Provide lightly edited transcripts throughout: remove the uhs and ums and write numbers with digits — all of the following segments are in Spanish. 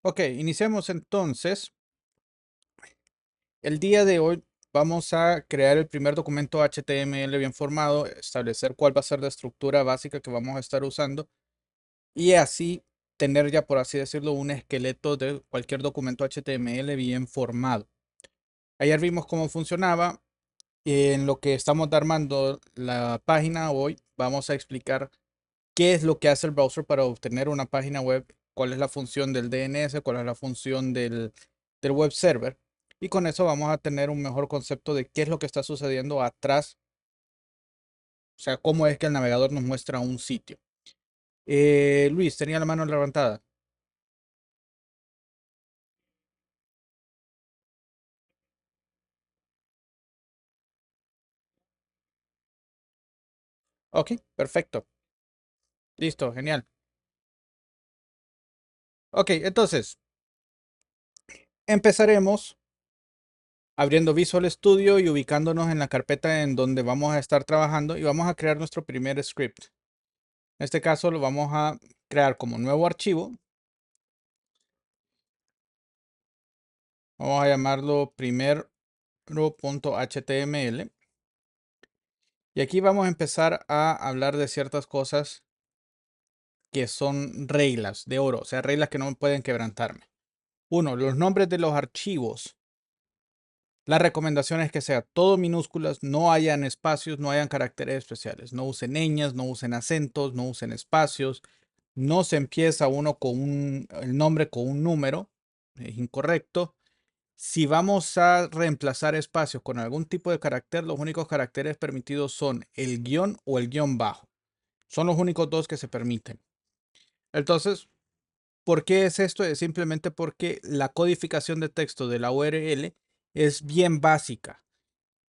Ok, iniciemos entonces. El día de hoy vamos a crear el primer documento HTML bien formado, establecer cuál va a ser la estructura básica que vamos a estar usando y así tener ya, por así decirlo, un esqueleto de cualquier documento HTML bien formado. Ayer vimos cómo funcionaba. En lo que estamos armando la página hoy, vamos a explicar qué es lo que hace el browser para obtener una página web, cuál es la función del DNS, cuál es la función del web server. Y con eso vamos a tener un mejor concepto de qué es lo que está sucediendo atrás, o sea, cómo es que el navegador nos muestra un sitio. Luis, tenía la mano levantada. Ok, perfecto. Listo, genial. Ok, entonces, empezaremos abriendo Visual Studio y ubicándonos en la carpeta en donde vamos a estar trabajando y vamos a crear nuestro primer script. En este caso lo vamos a crear como nuevo archivo. Vamos a llamarlo primero.html. Y aquí vamos a empezar a hablar de ciertas cosas que son reglas de oro, o sea, reglas que no pueden quebrantarme. Uno, los nombres de los archivos. La recomendación es que sea todo minúsculas, no hayan espacios, no hayan caracteres especiales. No usen ñas, no usen acentos, no usen espacios. No se empieza uno con el nombre con un número, es incorrecto. Si vamos a reemplazar espacios con algún tipo de carácter, los únicos caracteres permitidos son el guión o el guión bajo. Son los únicos dos que se permiten. Entonces, ¿por qué es esto? Es simplemente porque la codificación de texto de la URL es bien básica.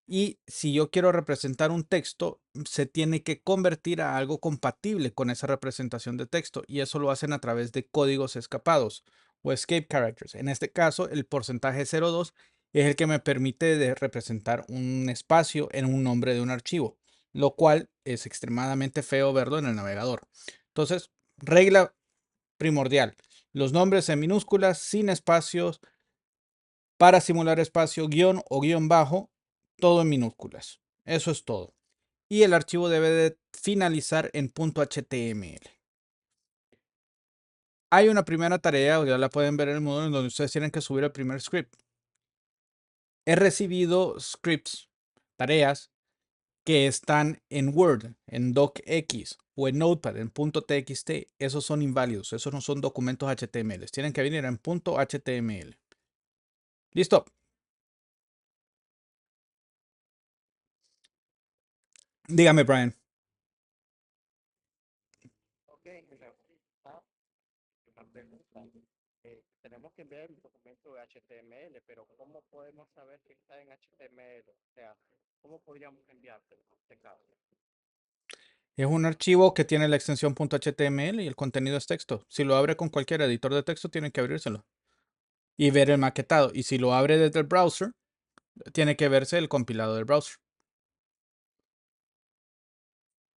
Y si yo quiero representar un texto, se tiene que convertir a algo compatible con esa representación de texto. Y eso lo hacen a través de códigos escapados o escape characters. En este caso, el porcentaje 02 es el que me permite de representar un espacio en un nombre de un archivo, lo cual es extremadamente feo verlo en el navegador. Entonces, regla primordial. Los nombres en minúsculas, sin espacios, para simular espacio, guión o guión bajo, todo en minúsculas. Eso es todo. Y el archivo debe de finalizar en .html. Hay una primera tarea, ya la pueden ver en el módulo, en donde ustedes tienen que subir el primer script. He recibido scripts, tareas, que están en Word, en docx o en Notepad, en .txt. Esos son inválidos, esos no son documentos HTML. Tienen que venir en .html. Listo. Dígame, Brian. Ok, una pregunta. Tenemos que enviar el documento de HTML, pero ¿cómo podemos saber que está en HTML? O sea, ¿cómo podríamos enviárselo en este caso? Es un archivo que tiene la extensión .html y el contenido es texto. Si lo abre con cualquier editor de texto, tiene que abrírselo y ver el maquetado. Y si lo abre desde el browser, tiene que verse el compilado del browser.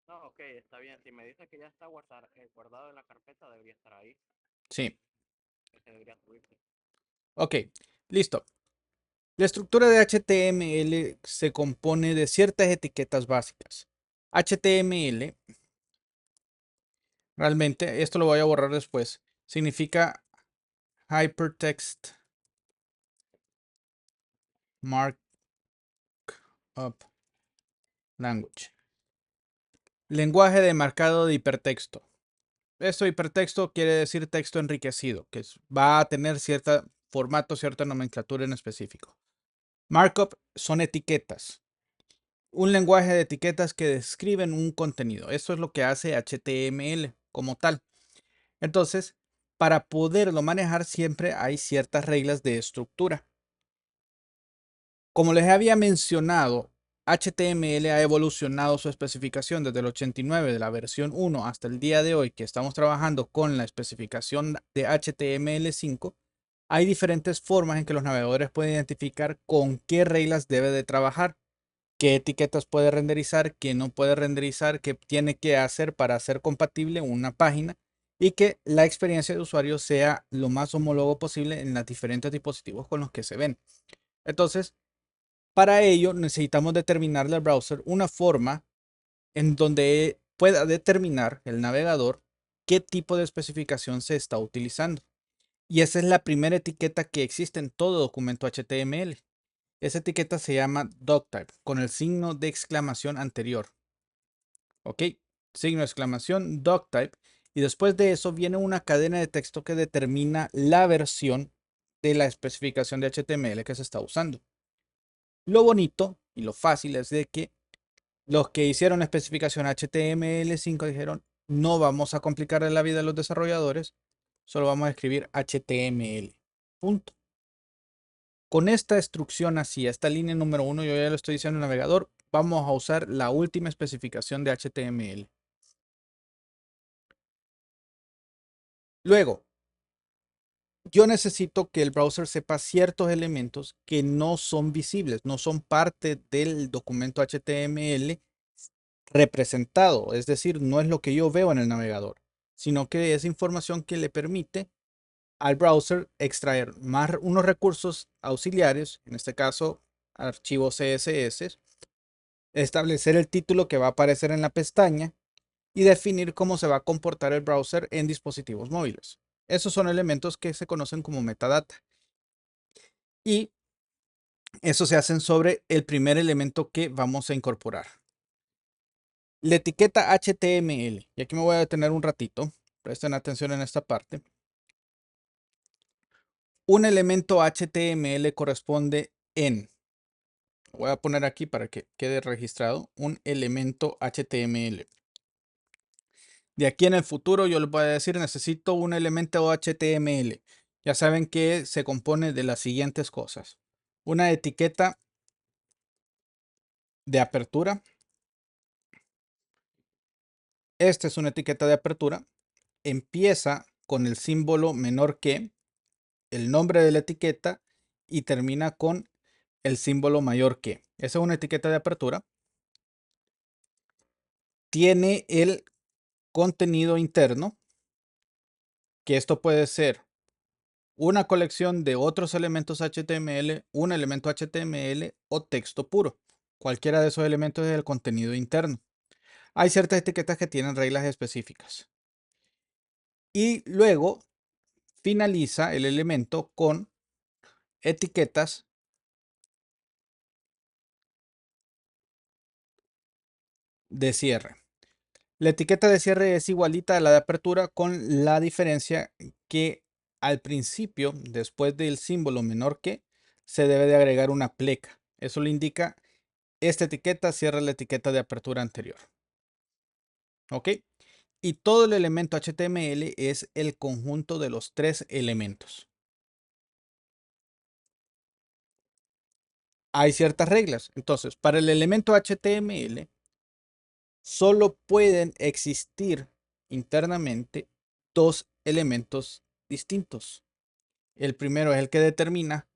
No, ok, está bien. Si me dice que ya está guardado en la carpeta, debería estar ahí. Sí. Ese debería subirse. Ok, listo. La estructura de HTML se compone de ciertas etiquetas básicas. HTML, realmente, esto lo voy a borrar después, significa Hypertext Markup Language. Lenguaje de marcado de hipertexto. Esto hipertexto quiere decir texto enriquecido, que va a tener cierto formato, cierta nomenclatura en específico. Markup son etiquetas. Un lenguaje de etiquetas que describen un contenido. Eso es lo que hace HTML como tal. Entonces, para poderlo manejar siempre hay ciertas reglas de estructura. Como les había mencionado, HTML ha evolucionado su especificación desde el 89 de la versión 1 hasta el día de hoy que estamos trabajando con la especificación de HTML5. Hay diferentes formas en que los navegadores pueden identificar con qué reglas debe de trabajar, qué etiquetas puede renderizar, qué no puede renderizar, qué tiene que hacer para hacer compatible una página y que la experiencia de usuario sea lo más homólogo posible en los diferentes dispositivos con los que se ven. Entonces, para ello necesitamos determinarle al browser una forma en donde pueda determinar el navegador qué tipo de especificación se está utilizando. Y esa es la primera etiqueta que existe en todo documento HTML. Esa etiqueta se llama doctype con el signo de exclamación anterior. ¿Ok? Signo de exclamación, doctype. Y después de eso viene una cadena de texto que determina la versión de la especificación de HTML que se está usando. Lo bonito y lo fácil es de que los que hicieron la especificación HTML5 dijeron, no vamos a complicarle la vida a los desarrolladores, solo vamos a escribir HTML. Punto. Con esta instrucción así, esta línea número 1, yo ya lo estoy diciendo en el navegador, vamos a usar la última especificación de HTML. Luego, yo necesito que el browser sepa ciertos elementos que no son visibles, no son parte del documento HTML representado, es decir, no es lo que yo veo en el navegador, sino que es información que le permite al browser extraer más unos recursos auxiliares, en este caso archivos CSS, establecer el título que va a aparecer en la pestaña y definir cómo se va a comportar el browser en dispositivos móviles. Esos son elementos que se conocen como metadata y eso se hacen sobre el primer elemento que vamos a incorporar. La etiqueta HTML, y aquí me voy a detener un ratito, presten atención en esta parte. Un elemento HTML corresponde en, voy a poner aquí para que quede registrado, un elemento HTML. De aquí en el futuro yo les voy a decir, necesito un elemento HTML. Ya saben que se compone de las siguientes cosas. Una etiqueta de apertura. Esta es una etiqueta de apertura. Empieza con el símbolo menor que, el nombre de la etiqueta y termina con el símbolo mayor que. Esa es una etiqueta de apertura. Tiene el contenido interno, que esto puede ser una colección de otros elementos HTML, un elemento HTML o texto puro. Cualquiera de esos elementos es el contenido interno. Hay ciertas etiquetas que tienen reglas específicas. Y luego finaliza el elemento con etiquetas de cierre. La etiqueta de cierre es igualita a la de apertura con la diferencia que al principio, después del símbolo menor que, se debe de agregar una pleca. Eso le indica esta etiqueta cierra la etiqueta de apertura anterior. ¿Ok? Y todo el elemento HTML es el conjunto de los tres elementos. Hay ciertas reglas. Entonces, para el elemento HTML, solo pueden existir internamente dos elementos distintos. El primero es el que determina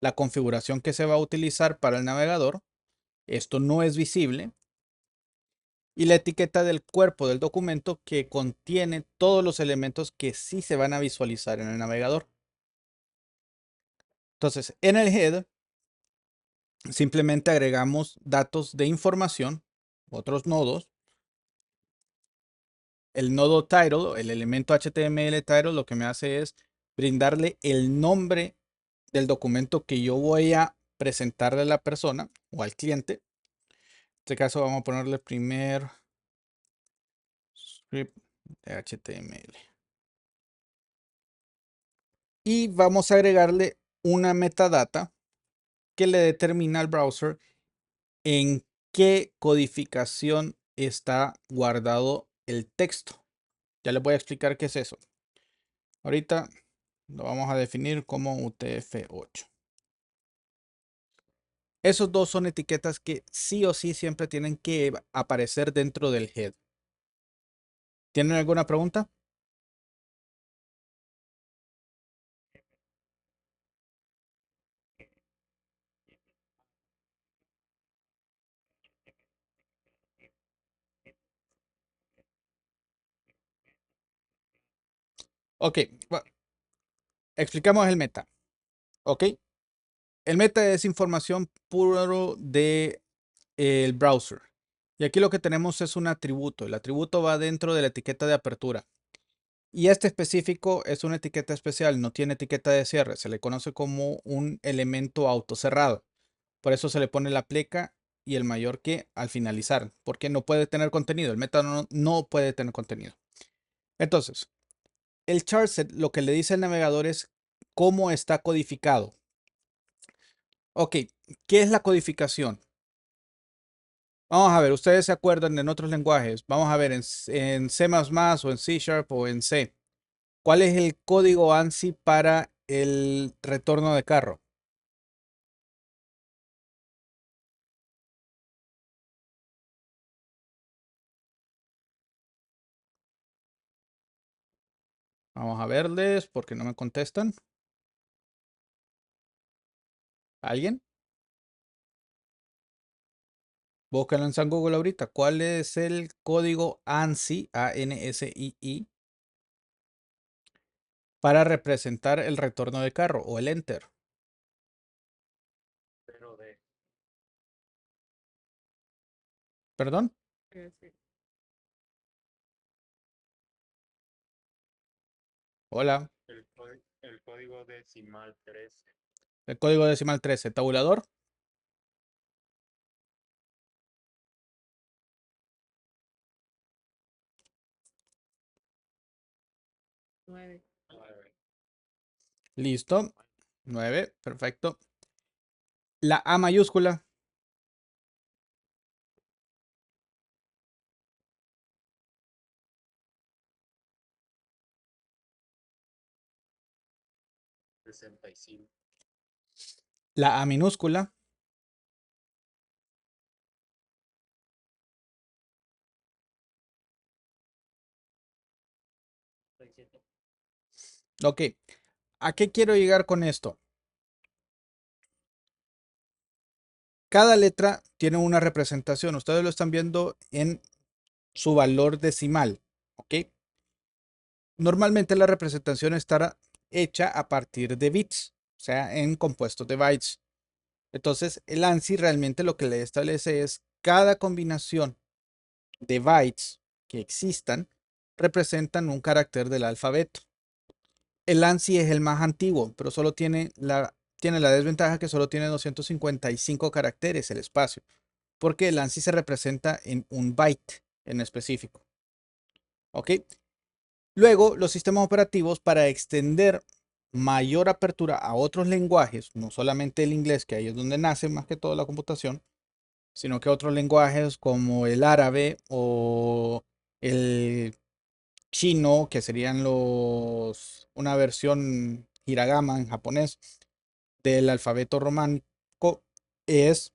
la configuración que se va a utilizar para el navegador. Esto no es visible. Y la etiqueta del cuerpo del documento que contiene todos los elementos que sí se van a visualizar en el navegador. Entonces, en el head simplemente agregamos datos de información, otros nodos. El nodo title, el elemento HTML title, lo que me hace es brindarle el nombre del documento que yo voy a presentarle a la persona o al cliente. En este caso vamos a ponerle primer script de HTML. Y vamos a agregarle una metadata que le determina al browser en qué codificación está guardado el texto. Ya les voy a explicar qué es eso. Ahorita lo vamos a definir como UTF-8. Esos dos son etiquetas que sí o sí siempre tienen que aparecer dentro del head. ¿Tienen alguna pregunta? Ok, explicamos el meta. Ok, el meta es información puro de el browser. Y aquí lo que tenemos es un atributo. El atributo va dentro de la etiqueta de apertura. Y este específico es una etiqueta especial, no tiene etiqueta de cierre. Se le conoce como un elemento autocerrado. Por eso se le pone la pleca y el mayor que al finalizar, porque no puede tener contenido. El meta no puede tener contenido. Entonces, el charset lo que le dice al navegador es cómo está codificado. Ok, ¿qué es la codificación? Vamos a ver, ustedes se acuerdan en otros lenguajes. Vamos a ver en C++ o en C Sharp o en C. ¿Cuál es el código ANSI para el retorno de carro? Vamos a verles porque no me contestan. ¿Alguien? Búsquenlo en San Google ahorita. ¿Cuál es el código ANSI, ANSII, para representar el retorno de carro o el enter? Pero de ¿Perdón? sí, Hola. el código decimal 13. El código decimal 13. ¿Tabulador? 9. 9. Listo. 9. Perfecto. La A mayúscula. 65. La A minúscula. 67. Ok. ¿A qué quiero llegar con esto? Cada letra tiene una representación. Ustedes lo están viendo en su valor decimal. ¿Ok? Normalmente la representación estará hecha a partir de bits, o sea, en compuestos de bytes. Entonces, el ANSI realmente lo que le establece es cada combinación de bytes que existan representan un carácter del alfabeto. El ANSI es el más antiguo, pero solo tiene la desventaja que solo tiene 255 caracteres el espacio, porque el ANSI se representa en un byte en específico. ¿Ok? Luego, los sistemas operativos para extender mayor apertura a otros lenguajes, no solamente el inglés, que ahí es donde nace más que todo la computación, sino que otros lenguajes como el árabe o el chino, que serían una versión hiragama en japonés del alfabeto románico, es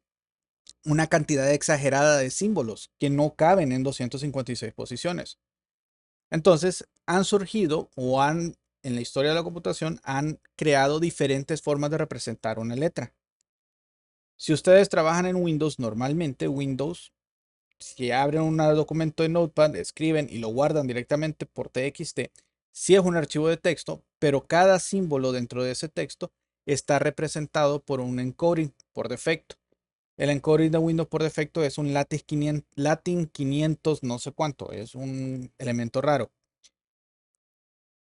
una cantidad exagerada de símbolos que no caben en 256 posiciones. Entonces, han surgido en la historia de la computación, han creado diferentes formas de representar una letra. Si ustedes trabajan en Windows, normalmente Windows, si abren un documento de Notepad, escriben y lo guardan directamente por TXT, sí es un archivo de texto, pero cada símbolo dentro de ese texto está representado por un encoding por defecto. El encoding de Windows por defecto es un Latin 500 no sé cuánto, es un elemento raro.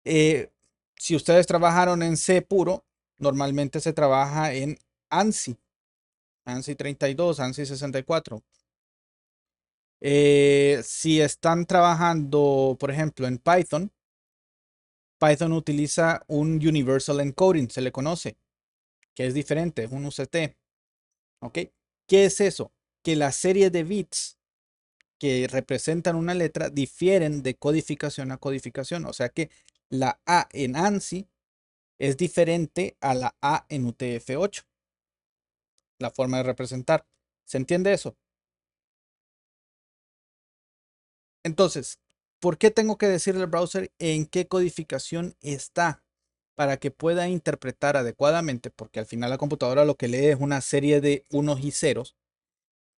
Eh, si ustedes trabajaron en C puro, normalmente se trabaja en ANSI, ANSI 32, ANSI 64. Si están trabajando, por ejemplo, en Python, Python utiliza un Universal Encoding, se le conoce, que es diferente, es un UCT. ¿Ok? ¿Qué es eso? Que la serie de bits que representan una letra difieren de codificación a codificación. O sea que la A en ANSI es diferente a la A en UTF-8, la forma de representar. ¿Se entiende eso? Entonces, ¿por qué tengo que decirle al browser en qué codificación está para que pueda interpretar adecuadamente? Porque al final la computadora lo que lee es una serie de unos y ceros.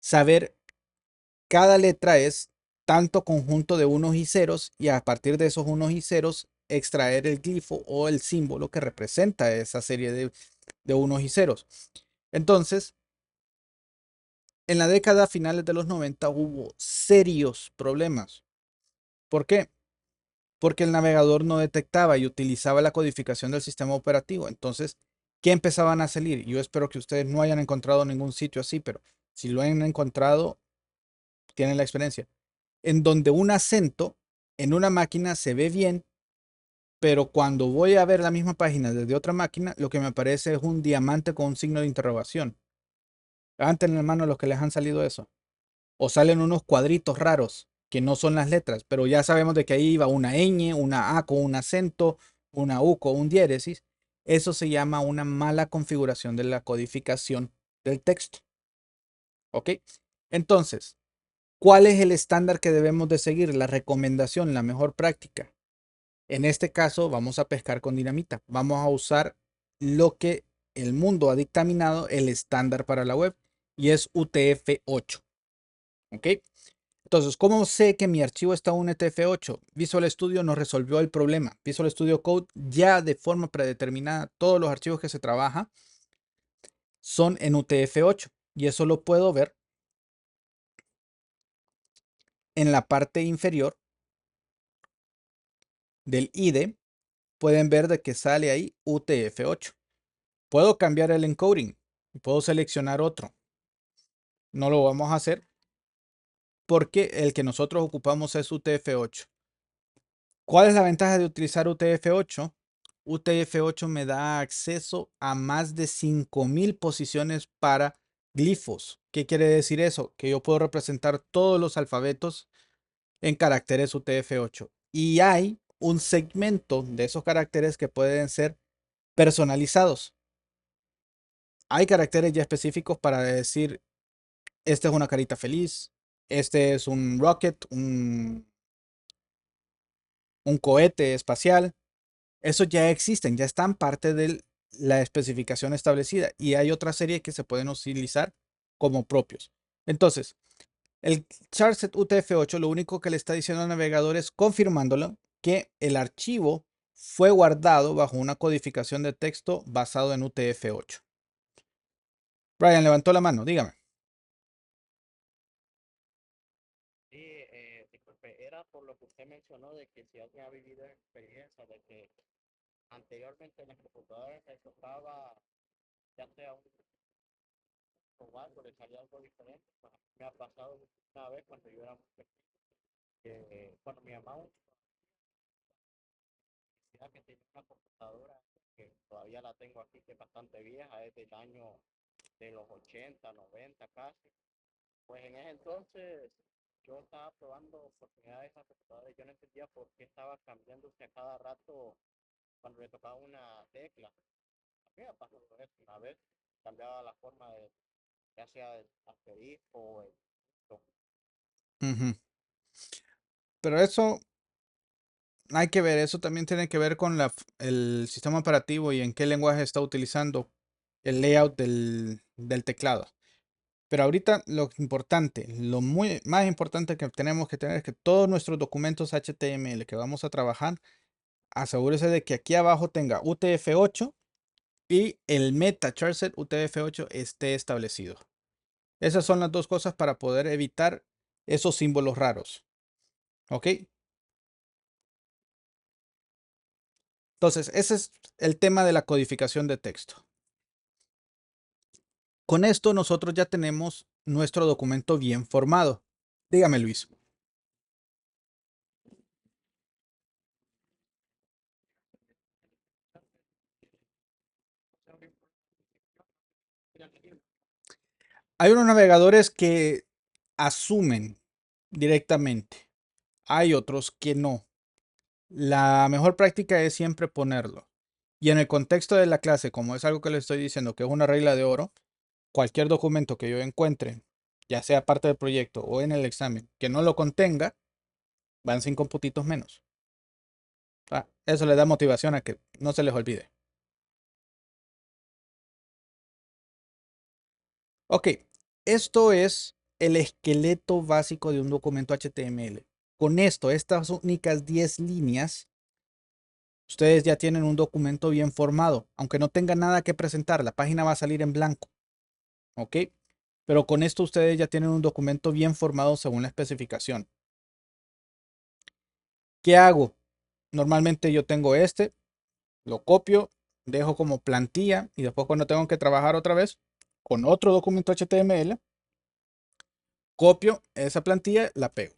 Saber cada letra es tanto conjunto de unos y ceros y a partir de esos unos y ceros extraer el glifo o el símbolo que representa esa serie de unos y ceros. Entonces, en la década finales de los 90 hubo serios problemas. ¿Por qué? Porque el navegador no detectaba y utilizaba la codificación del sistema operativo. Entonces, ¿qué empezaban a salir? Yo espero que ustedes no hayan encontrado ningún sitio así, pero si lo han encontrado, tienen la experiencia. En donde un acento en una máquina se ve bien, pero cuando voy a ver la misma página desde otra máquina, lo que me aparece es un diamante con un signo de interrogación. Levanten la mano los que les han salido eso. O salen unos cuadritos raros que no son las letras, pero ya sabemos de que ahí iba una ñ, una a con un acento, una u con un diéresis. Eso se llama una mala configuración de la codificación del texto. ¿Ok? Entonces, ¿cuál es el estándar que debemos de seguir? La recomendación, la mejor práctica. En este caso, vamos a pescar con dinamita. Vamos a usar lo que el mundo ha dictaminado el estándar para la web y es UTF-8. ¿Ok? Entonces, ¿cómo sé que mi archivo está en UTF-8? Visual Studio nos resolvió el problema. Visual Studio Code ya de forma predeterminada, todos los archivos que se trabaja son en UTF-8 y eso lo puedo ver en la parte inferior del IDE. Pueden ver de que sale ahí UTF-8. Puedo cambiar el encoding y puedo seleccionar otro. No lo vamos a hacer porque el que nosotros ocupamos es UTF-8. ¿Cuál es la ventaja de utilizar UTF-8? UTF-8 me da acceso a más de 5000 posiciones para glifos. ¿Qué quiere decir eso? Que yo puedo representar todos los alfabetos en caracteres UTF-8. Y hay un segmento de esos caracteres que pueden ser personalizados. Hay caracteres ya específicos para decir, esta es una carita feliz, este es un rocket, un cohete espacial. Esos ya existen, ya están parte de la especificación establecida y hay otra serie que se pueden utilizar como propios. Entonces, el charset UTF-8 lo único que le está diciendo al navegador es confirmándolo que el archivo fue guardado bajo una codificación de texto basado en UTF-8. Brian levantó la mano, dígame. Sí, disculpe, era por lo que usted mencionó de que si alguien ha vivido experiencia de que anteriormente en las computadoras se tocaba ya sea un o algo, le salía algo diferente. Pues, me ha pasado una vez cuando yo era muy pequeño, que cuando mi mamá decía que tenía una computadora que todavía la tengo aquí, que es bastante vieja, es del año de los 80 90 casi. Pues en ese entonces yo estaba probando oportunidades de esa computadora y yo no entendía por qué estaba cambiándose a cada rato cuando le tocaba una tecla. A mí me pasó eso una vez, cambiaba la forma de, ya sea el asterisco o el punto. Ujú. Pero eso hay que ver, eso también tiene que ver con el sistema operativo y en qué lenguaje está utilizando el layout del teclado. Pero ahorita lo importante, lo más importante que tenemos que tener es que todos nuestros documentos HTML que vamos a trabajar, asegúrese de que aquí abajo tenga UTF-8 y el meta charset UTF-8 esté establecido. Esas son las dos cosas para poder evitar esos símbolos raros. ¿Ok? Entonces, ese es el tema de la codificación de texto. Con esto nosotros ya tenemos nuestro documento bien formado. Dígame, Luis. Hay unos navegadores que asumen directamente. Hay otros que no. La mejor práctica es siempre ponerlo. Y en el contexto de la clase, como es algo que le estoy diciendo, que es una regla de oro, cualquier documento que yo encuentre, ya sea parte del proyecto o en el examen, que no lo contenga, van 5 puntitos menos. Eso le da motivación a que no se les olvide. Ok, esto es el esqueleto básico de un documento HTML. Con esto, estas únicas 10 líneas Ustedes ya tienen un documento bien formado, aunque no tengan nada que presentar, la página va a salir en blanco, ¿ok? Pero con esto ustedes ya tienen un documento bien formado según la especificación. ¿Qué hago? Normalmente yo tengo este, lo copio, dejo como plantilla y después cuando tengo que trabajar otra vez con otro documento HTML, copio esa plantilla, la pego.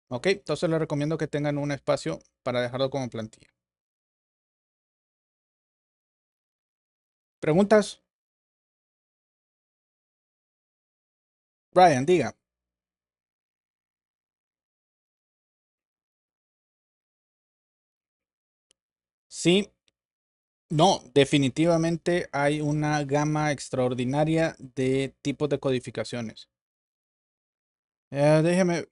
¿Ok? Entonces les recomiendo que tengan un espacio para dejarlo como plantilla. ¿Preguntas? Brian, diga. Sí, no, definitivamente hay una gama extraordinaria de tipos de codificaciones. Déjeme,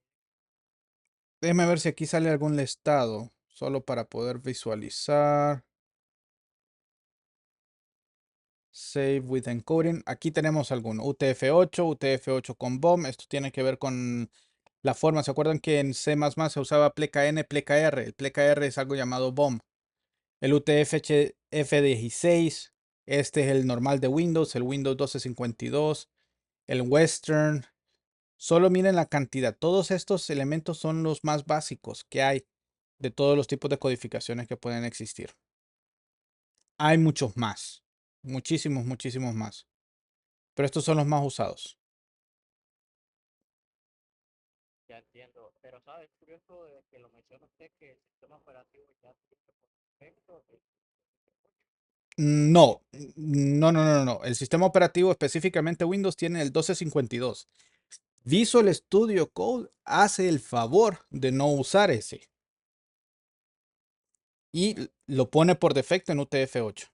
déjeme ver si aquí sale algún listado, solo para poder visualizar. Save with encoding. Aquí tenemos alguno. UTF-8, UTF-8 con BOM. Esto tiene que ver con la forma. ¿Se acuerdan que en C++ se usaba pleca N, pleca R? El pleca R es algo llamado BOM. El UTF-F16. Este es el normal de Windows, el Windows 1252, el Western. Solo miren la cantidad. Todos estos elementos son los más básicos que hay de todos los tipos de codificaciones que pueden existir. Hay muchos más. Muchísimos, muchísimos más. Pero estos son los más usados. Ya entiendo. Pero, ¿sabes? Curioso de que lo menciona usted que el sistema operativo ya tiene por defecto No, no, no, no, no. El sistema operativo, específicamente Windows, tiene el 1252. Visual Studio Code hace el favor de no usar ese y lo pone por defecto en UTF-8.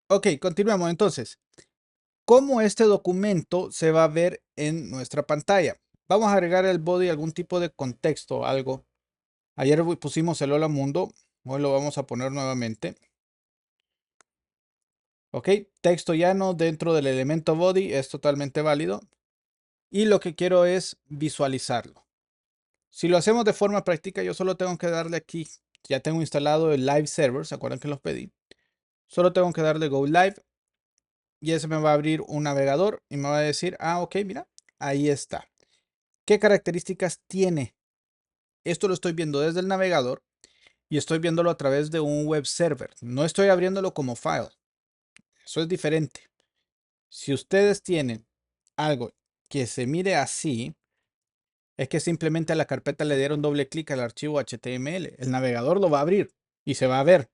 Ok, continuamos entonces. ¿Cómo este documento se va a ver en nuestra pantalla? Vamos a agregar al body algún tipo de contexto, algo. Ayer pusimos el hola mundo, hoy lo vamos a poner nuevamente. Ok, texto llano dentro del elemento body es totalmente válido. Y lo que quiero es visualizarlo. Si lo hacemos de forma práctica, yo solo tengo que darle aquí. Ya tengo instalado el Live Server, ¿se acuerdan que los pedí? Solo tengo que darle Go Live y ese me va a abrir un navegador y me va a decir, ah, ok, mira, ahí está. ¿Qué características tiene? Esto lo estoy viendo desde el navegador y estoy viéndolo a través de un web server. No estoy abriéndolo como file. Eso es diferente. Si ustedes tienen algo que se mire así, es que simplemente a la carpeta le dieron doble clic al archivo HTML. El navegador lo va a abrir y se va a ver,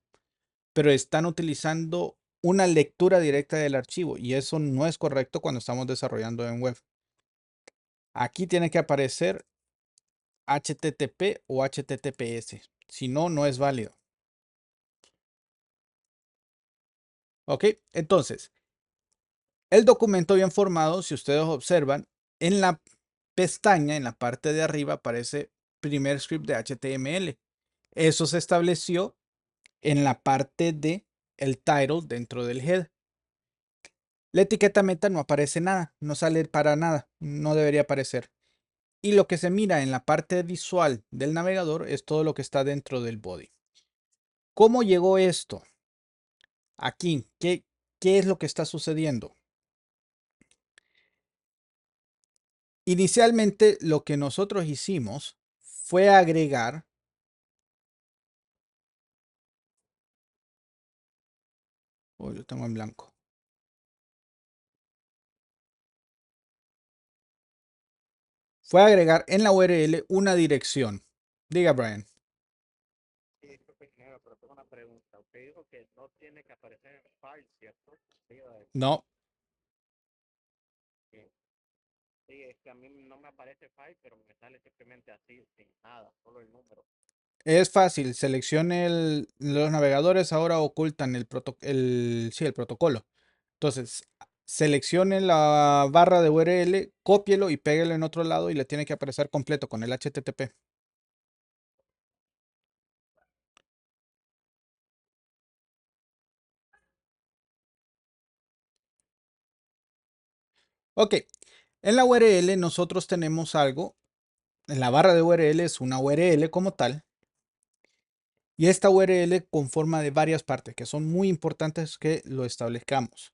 pero están utilizando una lectura directa del archivo y eso no es correcto cuando estamos desarrollando en web. Aquí tiene que aparecer HTTP o HTTPS. Si no, no es válido. Ok, entonces, el documento bien formado, si ustedes observan, en la pestaña, en la parte de arriba, aparece primer script de HTML. Eso se estableció en la parte de el title dentro del head. La etiqueta meta no aparece nada, no sale para nada, no debería aparecer. Y lo que se mira en la parte visual del navegador es todo lo que está dentro del body. ¿Cómo llegó esto? Aquí, ¿qué es lo que está sucediendo? Inicialmente lo que nosotros hicimos fue agregar, oh, yo tengo en blanco, fue agregar en la URL una dirección. Diga, Brian. sí, disculpe, ingeniero, pero tengo una pregunta. Usted dijo que no tiene que aparecer en file, ¿cierto? Sí, iba a decir No, que sí, es que a mí no me aparece file, pero me sale simplemente así, sin nada, solo el número. es fácil. Seleccione los navegadores ahora ocultan sí, el protocolo. Entonces, seleccione la barra de URL, cópielo y péguelo en otro lado y le tiene que aparecer completo con el HTTP. Ok, en la URL nosotros tenemos algo, en la barra de URL es una URL como tal, y esta URL conforma de varias partes que son muy importantes que lo establezcamos.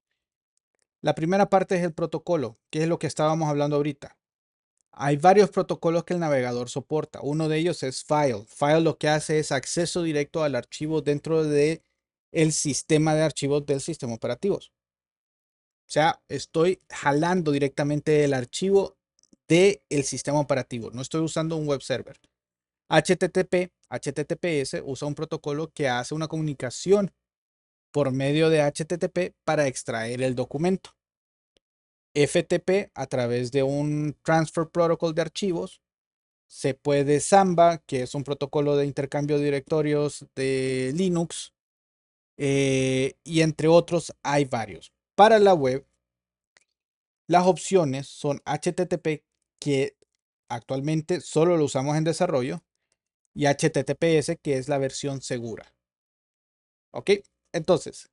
La primera parte es el protocolo, que es lo que estábamos hablando ahorita. Hay varios protocolos que el navegador soporta. Uno de ellos es File. File lo que hace es acceso directo al archivo dentro de el sistema de archivos del sistema operativo. O sea, estoy jalando directamente el archivo del sistema operativo. No estoy usando un web server. HTTPS usa un protocolo que hace una comunicación por medio de HTTP para extraer el documento. FTP a través de un Transfer Protocol de archivos. Se puede Samba, que es un protocolo de intercambio de directorios de Linux. Y entre otros hay varios. Para la web, las opciones son HTTP, que actualmente solo lo usamos en desarrollo, y HTTPS, que es la versión segura. ¿Ok? Entonces,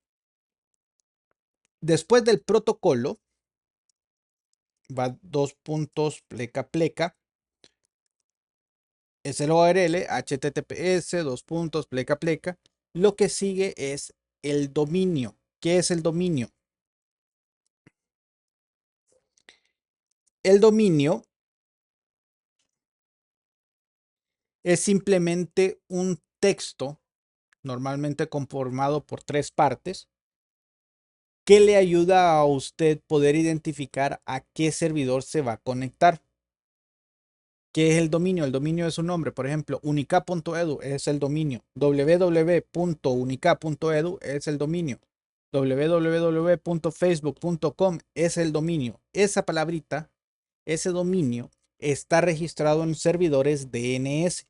después del protocolo, va dos puntos pleca pleca. Es el URL HTTPS, dos puntos pleca pleca. Lo que sigue es el dominio. ¿Qué es el dominio? El dominio es simplemente un texto, normalmente conformado por tres partes, que le ayuda a usted poder identificar a qué servidor se va a conectar. ¿Qué es el dominio? El dominio es un nombre. Por ejemplo, unica.edu es el dominio. www.unica.edu es el dominio. www.facebook.com es el dominio. Esa palabrita, ese dominio, está registrado en servidores DNS.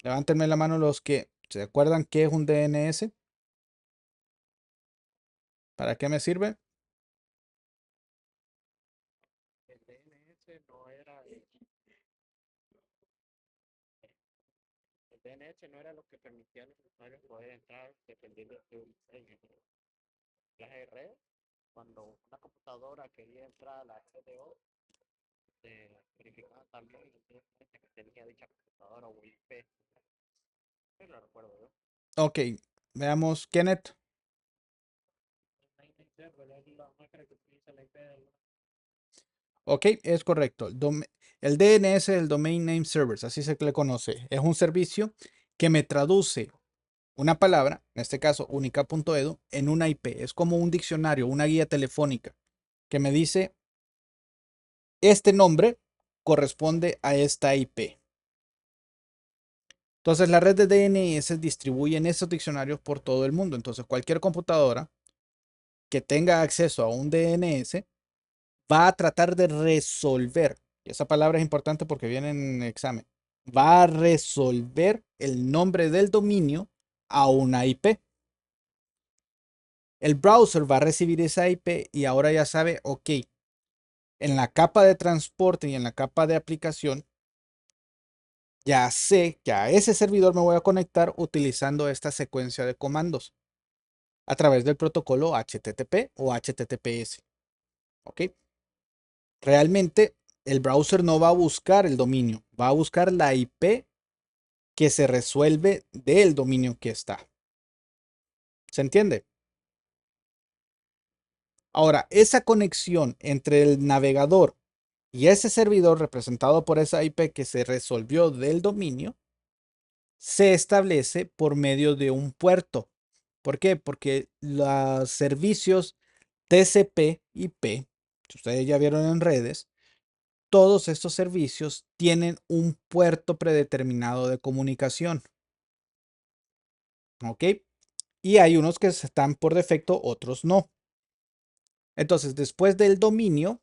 Levántenme la mano los que se acuerdan qué es un DNS. ¿Para qué me sirve? El DNS no era, el DNS no era lo que permitía a los usuarios poder entrar dependiendo de un diseño. Las redes, cuando una computadora quería entrar a la RDO, se verificaba también el DNS que tenía dicha computadora o IP. No lo recuerdo yo. Ok, veamos, Kenneth. Es la máquina que utiliza la IP del. Ok, es correcto. El DNS es el Domain Name Service, así se le conoce. Es un servicio que me traduce una palabra, en este caso unica.edu, en una IP. Es como un diccionario, una guía telefónica que me dice este nombre corresponde a esta IP. Entonces la red de DNS distribuye esos diccionarios por todo el mundo. Entonces cualquier computadora que tenga acceso a un DNS va a tratar de resolver, y esa palabra es importante porque viene en examen, va a resolver el nombre del dominio a una IP. El browser va a recibir esa IP y ahora ya sabe, ok, en la capa de transporte y en la capa de aplicación, ya sé que a ese servidor me voy a conectar utilizando esta secuencia de comandos a través del protocolo HTTP o HTTPS. ¿Ok? Realmente el browser no va a buscar el dominio, va a buscar la IP que se resuelve del dominio que está. ¿Se entiende? Ahora, esa conexión entre el navegador y ese servidor representado por esa IP que se resolvió del dominio se establece por medio de un puerto. ¿Por qué? Porque los servicios TCP/IP, que ustedes ya vieron en redes, todos estos servicios tienen un puerto predeterminado de comunicación. ¿Ok? Y hay unos que están por defecto, otros no. Entonces, después del dominio,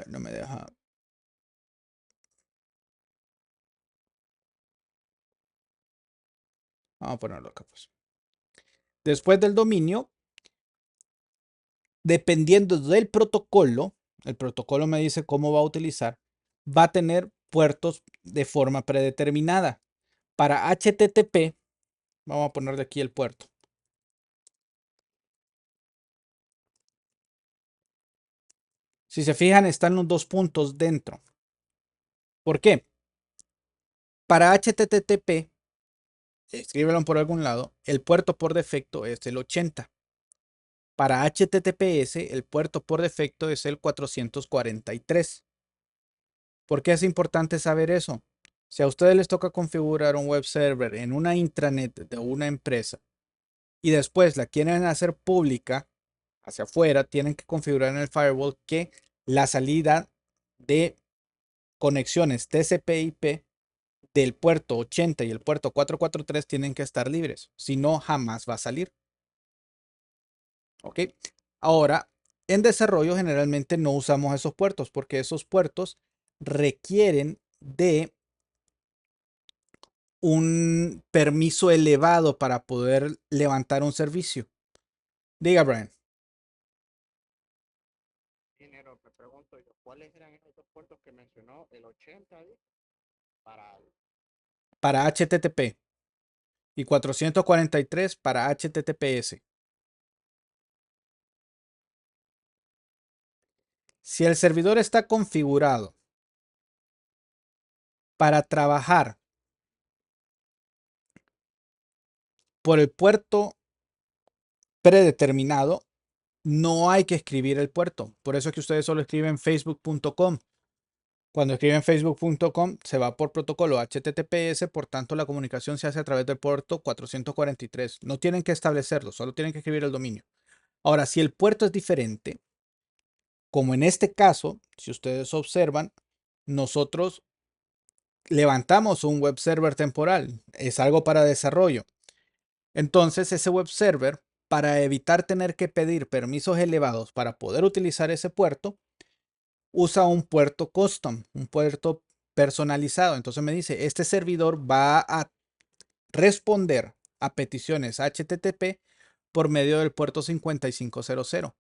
no me deja. Vamos a ponerlo acá, pues. Después del dominio, dependiendo del protocolo, el protocolo me dice cómo va a utilizar, va a tener puertos de forma predeterminada. Para HTTP, vamos a ponerle aquí el puerto. Si se fijan, están los dos puntos dentro. ¿Por qué? Para HTTP, escríbelo por algún lado, el puerto por defecto es el 80. Para HTTPS, el puerto por defecto es el 443. ¿Por qué es importante saber eso? Si a ustedes les toca configurar un web server en una intranet de una empresa y después la quieren hacer pública hacia afuera, tienen que configurar en el firewall que la salida de conexiones TCP/IP del puerto 80 y el puerto 443 tienen que estar libres, si no jamás va a salir. ¿Ok? Ahora, en desarrollo generalmente no usamos esos puertos porque esos puertos requieren de un permiso elevado para poder levantar un servicio. Diga, Brian. Dinero, me pregunto yo, ¿cuáles eran esos puertos que mencionó? El 80 ahí, para Para HTTP y 443 para HTTPS. Si el servidor está configurado para trabajar por el puerto predeterminado, no hay que escribir el puerto. Por eso es que ustedes solo escriben facebook.com. Cuando escriben facebook.com se va por protocolo HTTPS, por tanto la comunicación se hace a través del puerto 443. No tienen que establecerlo, solo tienen que escribir el dominio. Ahora, si el puerto es diferente, como en este caso, si ustedes observan, nosotros levantamos un web server temporal, es algo para desarrollo. Entonces, ese web server, para evitar tener que pedir permisos elevados para poder utilizar ese puerto, usa un puerto custom, un puerto personalizado. Entonces me dice, este servidor va a responder a peticiones HTTP por medio del puerto 5500.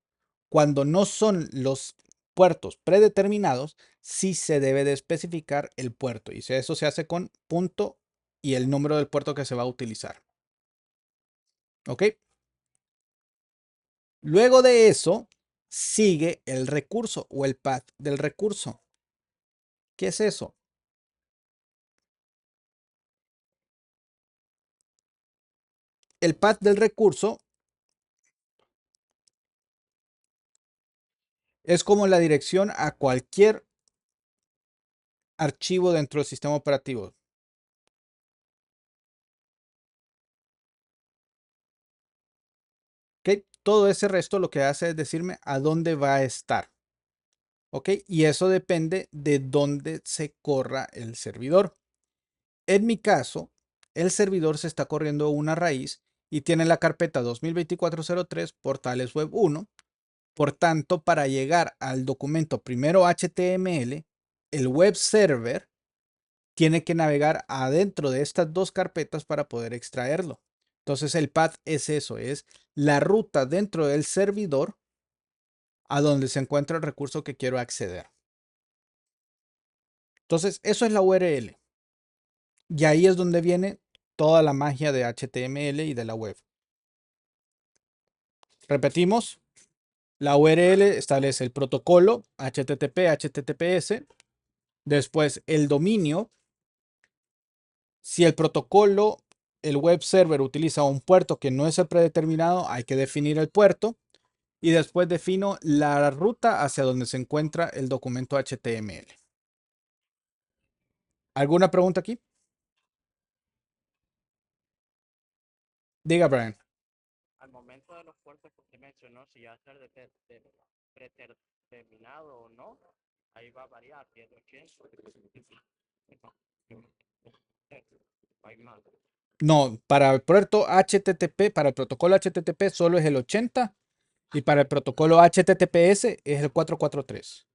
Cuando no son los puertos predeterminados, sí se debe de especificar el puerto. Y eso se hace con punto y el número del puerto que se va a utilizar. ¿Ok? Luego de eso, sigue el recurso o el path del recurso. ¿Qué es eso? El path del recurso es como la dirección a cualquier archivo dentro del sistema operativo. ¿Ok? Todo ese resto lo que hace es decirme a dónde va a estar. ¿Ok? Y eso depende de dónde se corra el servidor. En mi caso, el servidor se está corriendo una raíz y tiene la carpeta 2024.03 portales web 1. Por tanto, para llegar al documento primero HTML, el web server tiene que navegar adentro de estas dos carpetas para poder extraerlo. Entonces el path es eso, es la ruta dentro del servidor a donde se encuentra el recurso que quiero acceder. Entonces eso es la URL. Y ahí es donde viene toda la magia de HTML y de la web. Repetimos, la URL establece el protocolo HTTP, HTTPS, después el dominio. Si el protocolo, el web server utiliza un puerto que no es el predeterminado, hay que definir el puerto y después defino la ruta hacia donde se encuentra el documento HTML. ¿Alguna pregunta aquí? Diga, Brian. al momento de los puertos que usted mencionó, si ya ser predeterminado o no, ahí va a variar, 1080. Hay más. No, para el puerto HTTP, para el protocolo HTTP solo es el 80 y para el protocolo HTTPS es el 443.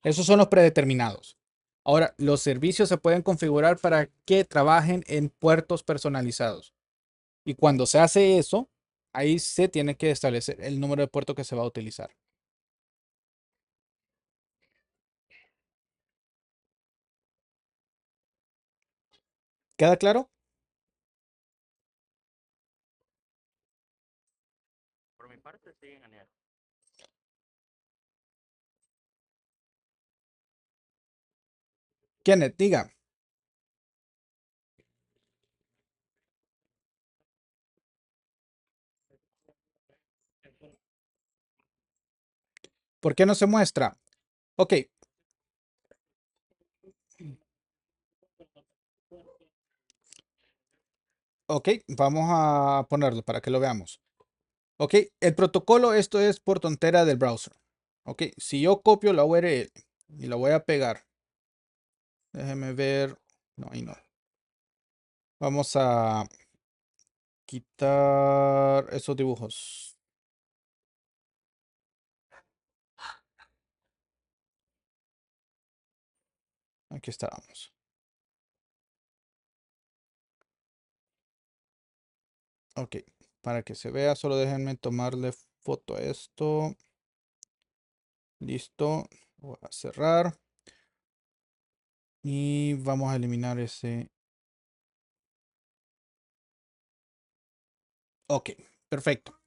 Esos son los predeterminados. Ahora, los servicios se pueden configurar para que trabajen en puertos personalizados. Y cuando se hace eso, ahí se tiene que establecer el número de puerto que se va a utilizar. ¿Queda claro? Por mi parte, sí, genial. Kenneth, diga, ¿por qué no se muestra? Ok, ok, vamos a ponerlo para que lo veamos. Ok, el protocolo, esto es por tontera del browser. Ok, si yo copio la URL y la voy a pegar, déjeme ver, no, ahí no. Vamos a quitar esos dibujos. Aquí estábamos. Ok, para que se vea, solo déjenme tomarle foto a esto. Listo, voy a cerrar y vamos a eliminar ese. Ok, perfecto.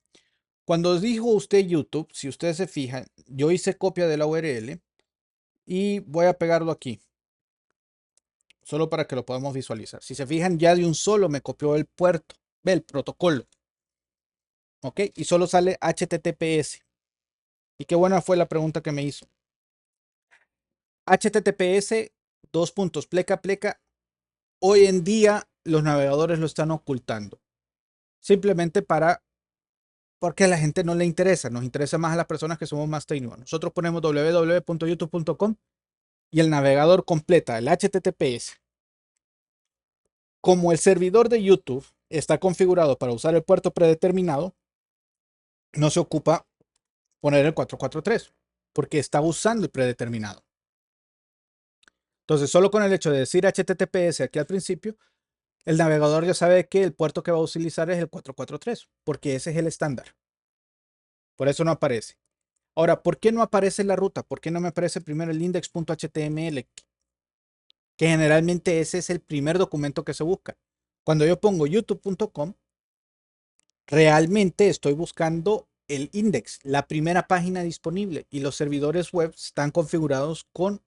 Cuando dijo usted YouTube, si usted se fija, yo hice copia de la URL y voy a pegarlo aquí, solo para que lo podamos visualizar. Si se fijan, ya de un solo me copió el puerto, ve el protocolo, ok, y solo sale HTTPS. Y qué buena fue la pregunta que me hizo. HTTPS, dos puntos, pleca, pleca. Hoy en día los navegadores lo están ocultando. Simplemente porque a la gente no le interesa. Nos interesa más a las personas que somos más técnicos. Nosotros ponemos www.youtube.com y el navegador completa el HTTPS. Como el servidor de YouTube está configurado para usar el puerto predeterminado, no se ocupa poner el 443 porque está usando el predeterminado. Entonces, solo con el hecho de decir HTTPS aquí al principio, el navegador ya sabe que el puerto que va a utilizar es el 443 porque ese es el estándar. Por eso no aparece. Ahora, ¿por qué no aparece la ruta? ¿Por qué no me aparece primero el index.html? Que generalmente ese es el primer documento que se busca. Cuando yo pongo youtube.com, realmente estoy buscando el index, la primera página disponible, y los servidores web están configurados con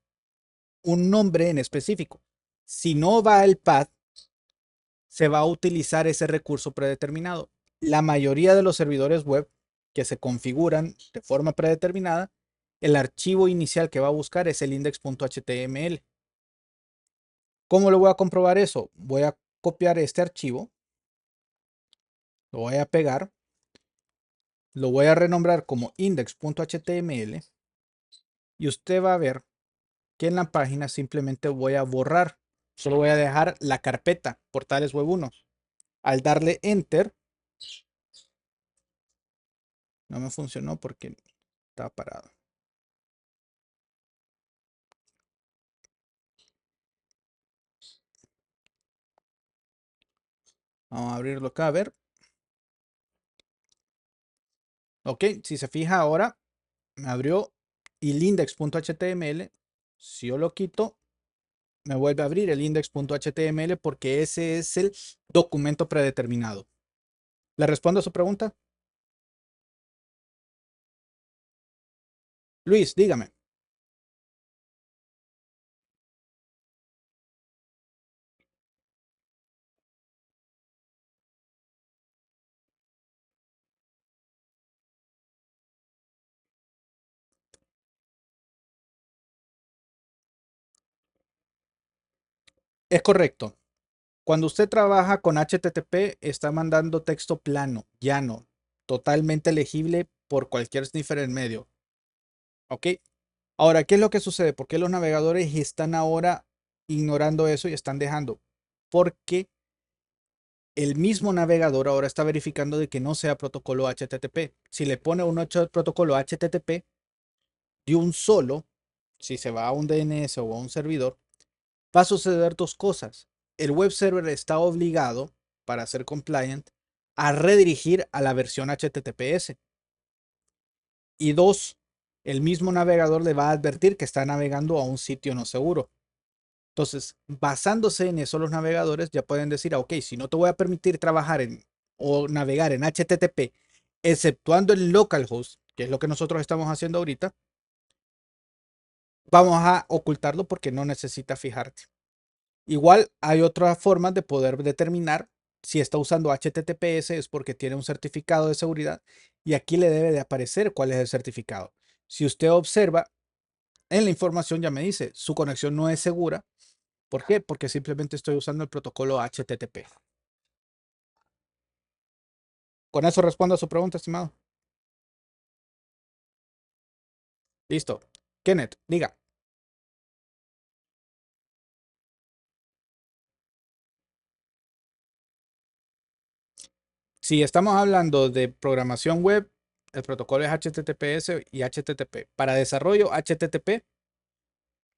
un nombre en específico. Si no va el path, se va a utilizar ese recurso predeterminado. La mayoría de los servidores web que se configuran de forma predeterminada, el archivo inicial que va a buscar es el index.html. ¿Cómo lo voy a comprobar eso? Voy a copiar este archivo, lo voy a pegar, lo voy a renombrar como index.html y usted va a ver que en la página simplemente voy a borrar, solo voy a dejar la carpeta portales web 1. Al darle enter, no me funcionó porque estaba parado. Vamos a abrirlo acá a ver. Ok, si se fija ahora, me abrió el index.html. Si yo lo quito, me vuelve a abrir el index.html porque ese es el documento predeterminado. ¿Le respondo a su pregunta? Luis, dígame. Es correcto. Cuando usted trabaja con HTTP, está mandando texto plano, llano, totalmente legible por cualquier sniffer en medio. ¿Ok? Ahora, ¿qué es lo que sucede? ¿Por qué los navegadores están ahora ignorando eso y están dejando? Porque el mismo navegador ahora está verificando de que no sea protocolo HTTP. Si le pone un protocolo HTTP de un solo, si se va a un DNS o a un servidor, va a suceder dos cosas. El web server está obligado, para ser compliant, a redirigir a la versión HTTPS. Y dos, el mismo navegador le va a advertir que está navegando a un sitio no seguro. Entonces, basándose en eso, los navegadores ya pueden decir, ok, si no te voy a permitir trabajar o navegar en HTTP, exceptuando el localhost, que es lo que nosotros estamos haciendo ahorita, vamos a ocultarlo porque no necesita fijarte. Igual hay otras formas de poder determinar si está usando HTTPS es porque tiene un certificado de seguridad y aquí le debe de aparecer cuál es el certificado. Si usted observa en la información ya me dice su conexión no es segura. ¿Por qué? Porque simplemente estoy usando el protocolo HTTP. Con eso respondo a su pregunta, estimado. Listo. Kenneth, diga. Si estamos hablando de programación web, el protocolo es HTTPS y HTTP. Para desarrollo, HTTP.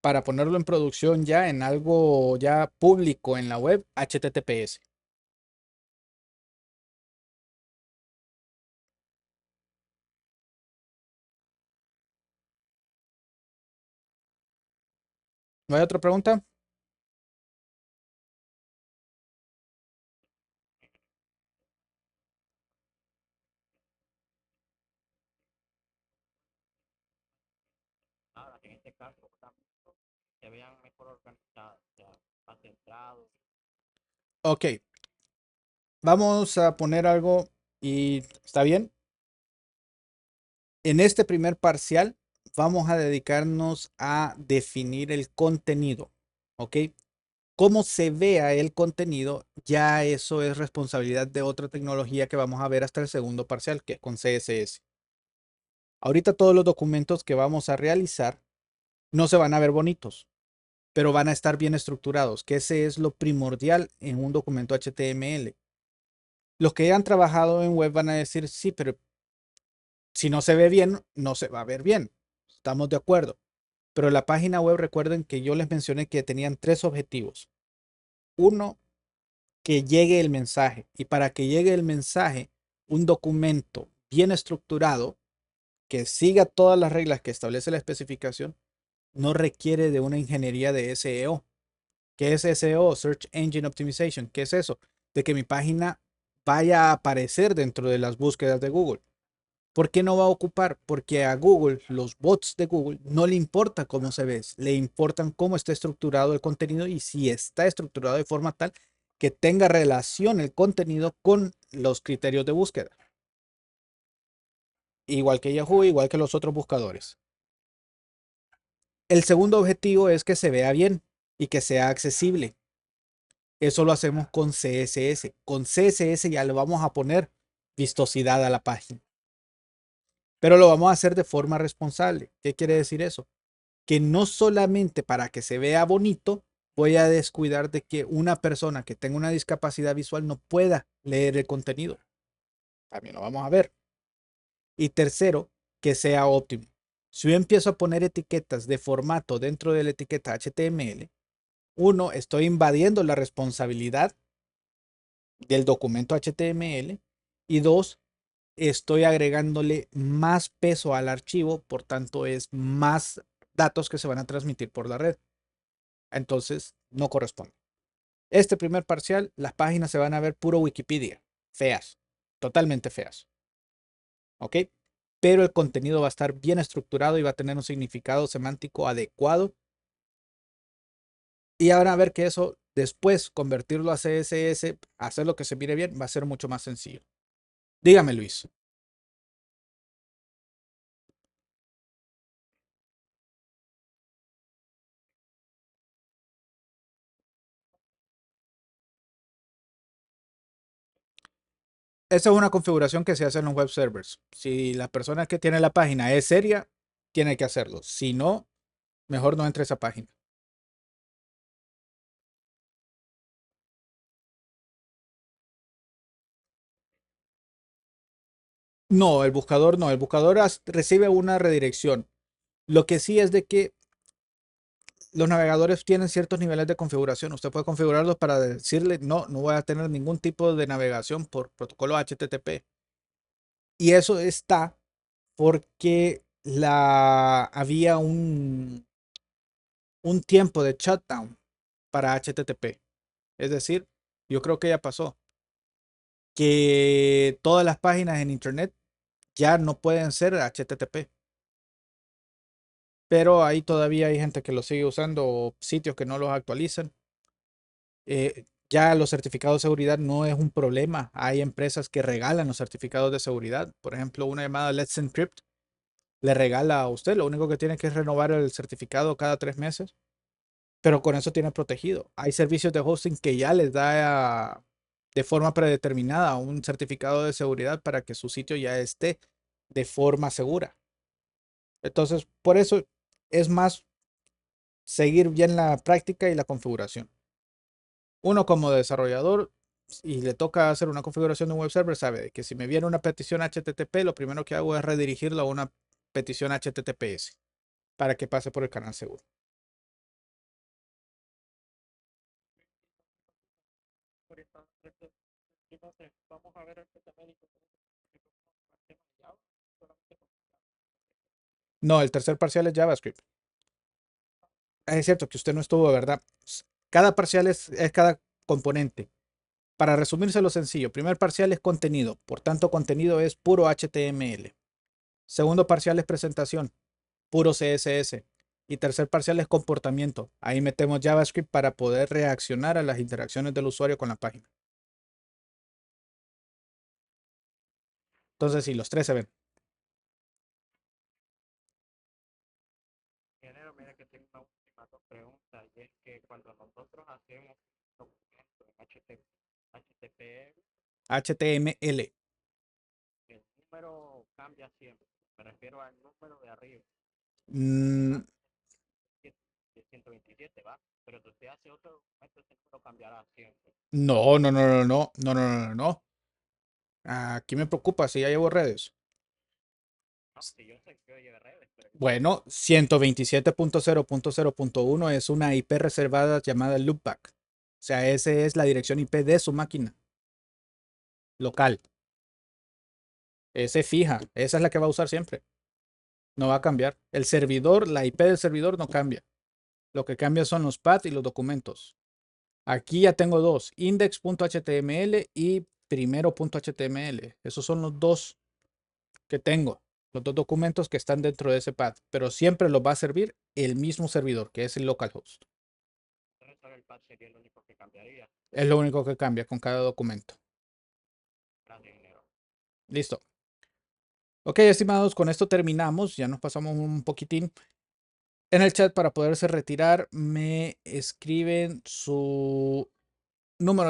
Para ponerlo en producción ya en algo ya público en la web, HTTPS. ¿No hay otra pregunta? Nada, en este caso, se vean mejor organizados, o sea, más centrados. Ok, vamos a poner algo y está bien. En este primer parcial vamos a dedicarnos a definir el contenido. ¿Ok? Cómo se vea el contenido, ya eso es responsabilidad de otra tecnología que vamos a ver hasta el segundo parcial, que es con CSS. Ahorita todos los documentos que vamos a realizar no se van a ver bonitos, pero van a estar bien estructurados, que ese es lo primordial en un documento HTML. Los que ya han trabajado en web van a decir, sí, pero si no se ve bien, no se va a ver bien. Estamos de acuerdo. Pero la página web, recuerden que yo les mencioné que tenían tres objetivos. Uno, que llegue el mensaje. Y para que llegue el mensaje, un documento bien estructurado, que siga todas las reglas que establece la especificación, no requiere de una ingeniería de SEO. ¿Qué es SEO? Search Engine Optimization. ¿Qué es eso? De que mi página vaya a aparecer dentro de las búsquedas de Google. ¿Por qué no va a ocupar? Porque a Google, los bots de Google, no le importa cómo se ve, le importan cómo está estructurado el contenido y si está estructurado de forma tal que tenga relación el contenido con los criterios de búsqueda. Igual que Yahoo, igual que los otros buscadores. El segundo objetivo es que se vea bien y que sea accesible. Eso lo hacemos con CSS. Con CSS ya le vamos a poner vistosidad a la página, pero lo vamos a hacer de forma responsable. ¿Qué quiere decir eso? Que no solamente para que se vea bonito, voy a descuidar de que una persona que tenga una discapacidad visual no pueda leer el contenido. También lo vamos a ver. Y tercero, que sea óptimo. Si yo empiezo a poner etiquetas de formato dentro de la etiqueta HTML, uno, estoy invadiendo la responsabilidad del documento HTML y dos, estoy agregándole más peso al archivo, por tanto es más datos que se van a transmitir por la red. Entonces, no corresponde. Este primer parcial, las páginas se van a ver puro Wikipedia, feas, totalmente feas, ¿ok? Pero el contenido va a estar bien estructurado y va a tener un significado semántico adecuado. Y ahora a ver que eso, después convertirlo a CSS, hacer lo que se mire bien, va a ser mucho más sencillo. Dígame, Luis. Esa es una configuración que se hace en los web servers. Si la persona que tiene la página es seria, tiene que hacerlo. Si no, mejor no entre a esa página. No, el buscador no. El buscador recibe una redirección. Lo que sí es de que los navegadores tienen ciertos niveles de configuración. Usted puede configurarlos para decirle, no, no voy a tener ningún tipo de navegación por protocolo HTTP. Y eso está porque había un tiempo de shutdown para HTTP. Es decir, yo creo que ya pasó, que todas las páginas en Internet ya no pueden ser HTTP. pero ahí todavía hay gente que lo sigue usando o sitios que no los actualizan. Ya los certificados de seguridad no es un problema. Hay empresas que regalan los certificados de seguridad. Por ejemplo, una llamada Let's Encrypt le regala a usted. Lo único que tiene que es renovar el certificado cada 3 meses, pero con eso tiene protegido. Hay servicios de hosting que ya les da de forma predeterminada un certificado de seguridad para que su sitio ya esté de forma segura. Entonces, por eso es más seguir bien la práctica y la configuración. Uno como desarrollador y le toca hacer una configuración de un web server, sabe que si me viene una petición HTTP, lo primero que hago es redirigirlo a una petición HTTPS para que pase por el canal seguro. Ahorita, entonces, vamos a ver el HTML y el tema de Java, solamente con No, el tercer parcial es JavaScript. Es cierto que usted no estuvo, ¿verdad? Cada parcial es cada componente. Para resumírselo sencillo, primer parcial es contenido, por tanto contenido es puro HTML. Segundo parcial es presentación, puro CSS. Y tercer parcial es comportamiento. Ahí metemos JavaScript para poder reaccionar a las interacciones del usuario con la página. Entonces, sí, los tres se ven. género. Mira que tengo una última dos preguntas, y es que cuando nosotros hacemos documentos en HTTP, HTML. el número cambia siempre. Me refiero al número de arriba. Mm, Ah, 127 va. Pero si usted hace otro documento, ese número cambiará siempre. no, no, no, no, no, no, no, no, no. Aquí me preocupa si ya llevo redes. No, si yo sé que yo lleve redes, pero yo quiero Bueno, 127.0.0.1 es una IP reservada llamada loopback. O sea, esa es la dirección IP de su máquina local. Ese fija. Esa es la que va a usar siempre. No va a cambiar. El servidor, la IP del servidor no cambia. Lo que cambia son los paths y los documentos. Aquí ya tengo dos, index.html y primero.html. Esos son los dos que tengo, los dos documentos que están dentro de ese path, pero siempre los va a servir el mismo servidor, que es el localhost. entonces solo el patch sería el único que cambiaría. Es lo único que cambia con cada documento. Gracias, dinero. Listo. Ok, estimados, con esto terminamos. Ya nos pasamos un poquitín. En el chat para poderse retirar, me escriben su número